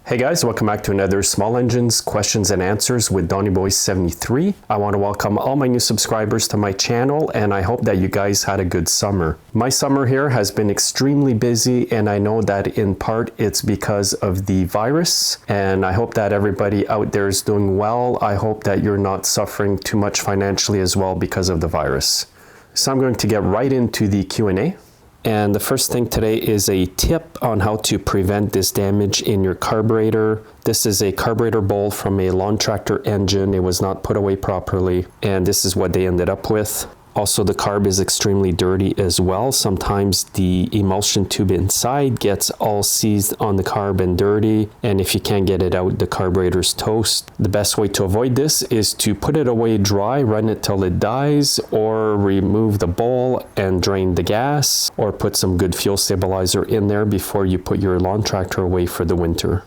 Hey guys, welcome back to another Small Engines Questions and Answers with DonnyBoy73. I want to welcome all my new subscribers to my channel, and I hope that you guys had a good summer. My summer here has been extremely busy, and I know that in part it's because of the virus, and I hope that everybody out there is doing well. I hope that you're not suffering too much financially as well because of the virus. So I'm going to get right into the Q&A. And the first thing today is a tip on how to prevent this damage in your carburetor. This is a carburetor bowl from a lawn tractor engine. It was not put away properly, and this is what they ended up with. Also, the carb is extremely dirty as well. Sometimes the emulsion tube inside gets all seized on the carb and dirty, and if you can't get it out, the carburetor's toast. The best way to avoid this is to put it away dry, run it till it dies, or remove the bowl and drain the gas, or put some good fuel stabilizer in there before you put your lawn tractor away for the winter.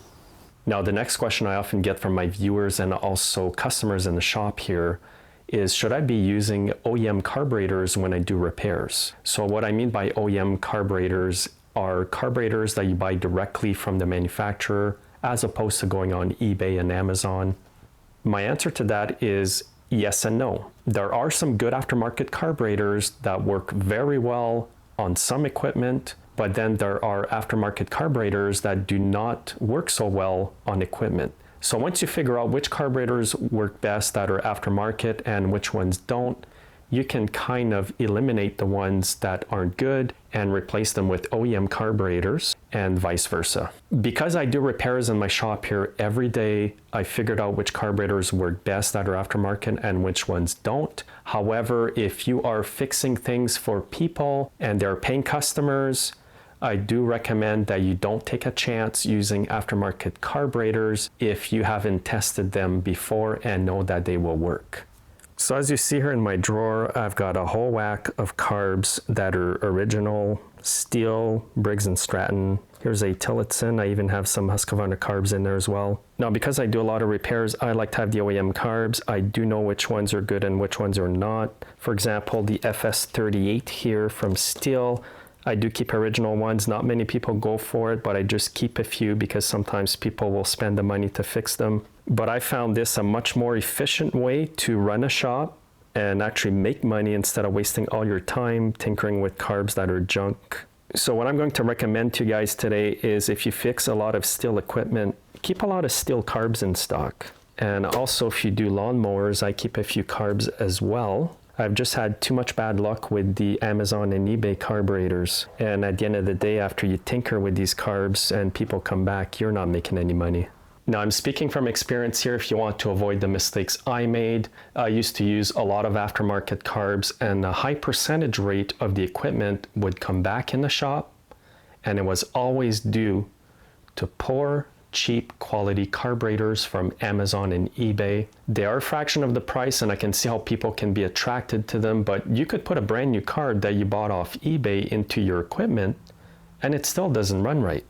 Now, the next question I often get from my viewers and also customers in the shop here is, should I be using OEM carburetors when I do repairs? So what I mean by OEM carburetors are carburetors that you buy directly from the manufacturer as opposed to going on eBay and Amazon. My answer to that is yes and no. There are some good aftermarket carburetors that work very well on some equipment, but then there are aftermarket carburetors that do not work so well on equipment. So once you figure out which carburetors work best that are aftermarket and which ones don't, you can kind of eliminate the ones that aren't good and replace them with OEM carburetors and vice versa. Because I do repairs in my shop here every day, I figured out which carburetors work best that are aftermarket and which ones don't. However, if you are fixing things for people and they're paying customers, I do recommend that you don't take a chance using aftermarket carburetors if you haven't tested them before and know that they will work. So as you see here in my drawer, I've got a whole whack of carbs that are original, Steel, Briggs & Stratton. Here's a Tillotson. I even have some Husqvarna carbs in there as well. Now, because I do a lot of repairs, I like to have the OEM carbs. I do know which ones are good and which ones are not. For example, the FS38 here from Steel, I do keep original ones. Not many people go for it, but I just keep a few because sometimes people will spend the money to fix them. But I found this a much more efficient way to run a shop and actually make money instead of wasting all your time tinkering with carbs that are junk. So what I'm going to recommend to you guys today is, if you fix a lot of Steel equipment, keep a lot of Steel carbs in stock. And also, if you do lawnmowers, I keep a few carbs as well. I've just had too much bad luck with the Amazon and eBay carburetors. And at the end of the day, after you tinker with these carbs and people come back, you're not making any money. Now, I'm speaking from experience here. If you want to avoid the mistakes I made, I used to use a lot of aftermarket carbs, and a high percentage rate of the equipment would come back in the shop, and it was always due to poor, cheap quality carburetors from Amazon and eBay. They are a fraction of the price, and I can see how people can be attracted to them, but you could put a brand new carb that you bought off eBay into your equipment and it still doesn't run right.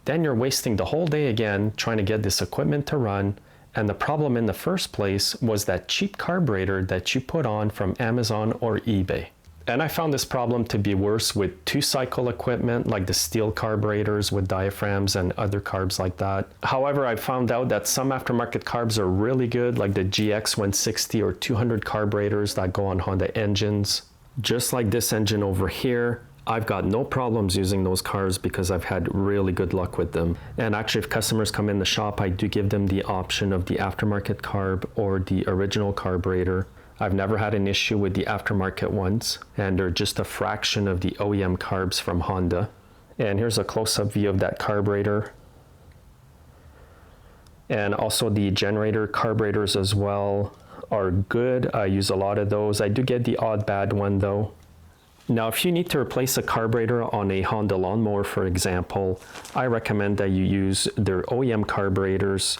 Then you're wasting the whole day again trying to get this equipment to run, and the problem in the first place was that cheap carburetor that you put on from Amazon or eBay. And I found this problem to be worse with two-cycle equipment like the Steel carburetors with diaphragms and other carbs like that. However, I found out that some aftermarket carbs are really good, like the GX 160 or 200 carburetors that go on Honda engines. Just like this engine over here, I've got no problems using those carbs because I've had really good luck with them. And actually, if customers come in the shop, I do give them the option of the aftermarket carb or the original carburetor. I've never had an issue with the aftermarket ones, and they're just a fraction of the OEM carbs from Honda. And here's a close-up view of that carburetor. And also the generator carburetors as well are good. I use a lot of those. I do get the odd bad one though. Now, if you need to replace a carburetor on a Honda lawnmower, for example, I recommend that you use their OEM carburetors.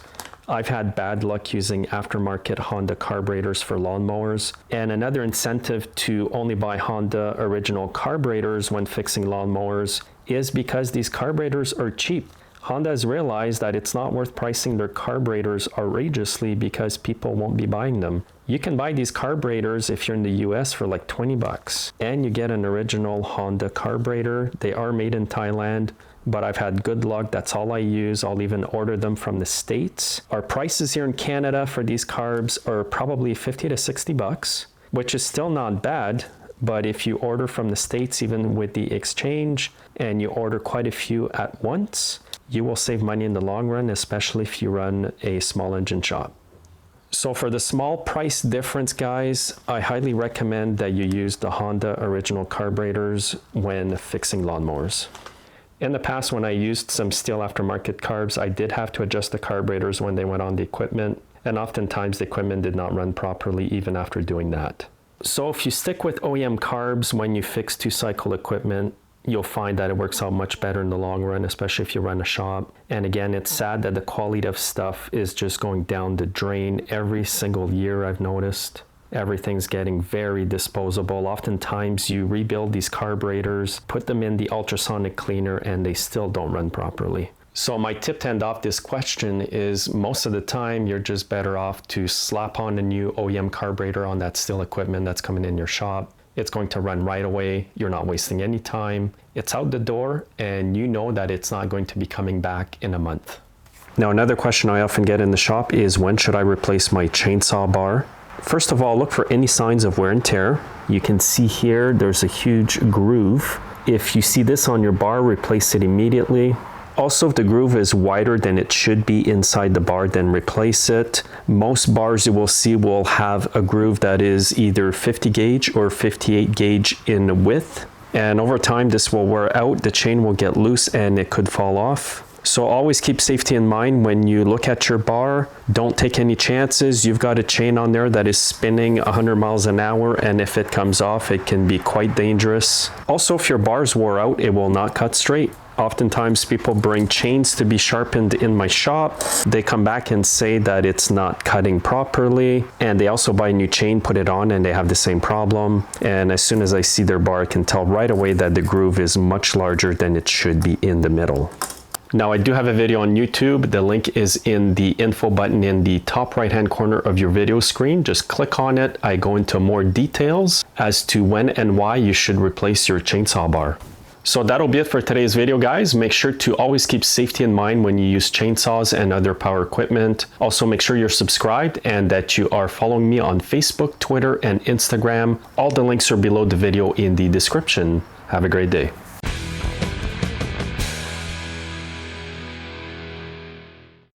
I've had bad luck using aftermarket Honda carburetors for lawnmowers. And another incentive to only buy Honda original carburetors when fixing lawnmowers is because these carburetors are cheap. Honda has realized that it's not worth pricing their carburetors outrageously because people won't be buying them. You can buy these carburetors if you're in the US for like 20 bucks, and you get an original Honda carburetor. They are made in Thailand, but I've had good luck. That's all I use. I'll even order them from the States. Our prices here in Canada for these carbs are probably 50 to 60 bucks, which is still not bad. But if you order from the States, even with the exchange, and you order quite a few at once, you will save money in the long run, especially if you run a small engine shop. So for the small price difference, guys, I highly recommend that you use the Honda original carburetors when fixing lawnmowers. In the past, when I used some Stihl aftermarket carbs, I did have to adjust the carburetors when they went on the equipment, and oftentimes the equipment did not run properly even after doing that. So if you stick with OEM carbs when you fix two-cycle equipment, you'll find that it works out much better in the long run, especially if you run a shop. And again, it's sad that the quality of stuff is just going down the drain every single year, I've noticed. Everything's getting very disposable. Oftentimes you rebuild these carburetors, put them in the ultrasonic cleaner, and they still don't run properly. So my tip to end off this question is most of the time you're just better off to slap on a new OEM carburetor on that Stihl equipment that's coming in your shop. It's going to run right away. You're not wasting any time. It's out the door, and you know that it's not going to be coming back in a month. Now, another question I often get in the shop is, when should I replace my chainsaw bar? First of all, look for any signs of wear and tear. You can see here there's a huge groove. If you see this on your bar, replace it immediately. Also, if the groove is wider than it should be inside the bar, then replace it. Most bars you will see will have a groove that is either 50 gauge or 58 gauge in width. And over time, this will wear out, the chain will get loose, and it could fall off. So always keep safety in mind when you look at your bar. Don't take any chances. You've got a chain on there that is spinning 100 miles an hour, and if it comes off, it can be quite dangerous. Also, if your bar's wore out, it will not cut straight. Oftentimes people bring chains to be sharpened in my shop. They come back and say that it's not cutting properly, and they also buy a new chain, put it on, and they have the same problem. And as soon as I see their bar, I can tell right away that the groove is much larger than it should be in the middle. Now, I do have a video on YouTube. The link is in the info button in the top right hand corner of your video screen. Just click on it. I go into more details as to when and why you should replace your chainsaw bar. So that'll be it for today's video, guys. Make sure to always keep safety in mind when you use chainsaws and other power equipment. Also, make sure you're subscribed and that you are following me on Facebook, Twitter, and Instagram. All the links are below the video in the description. Have a great day.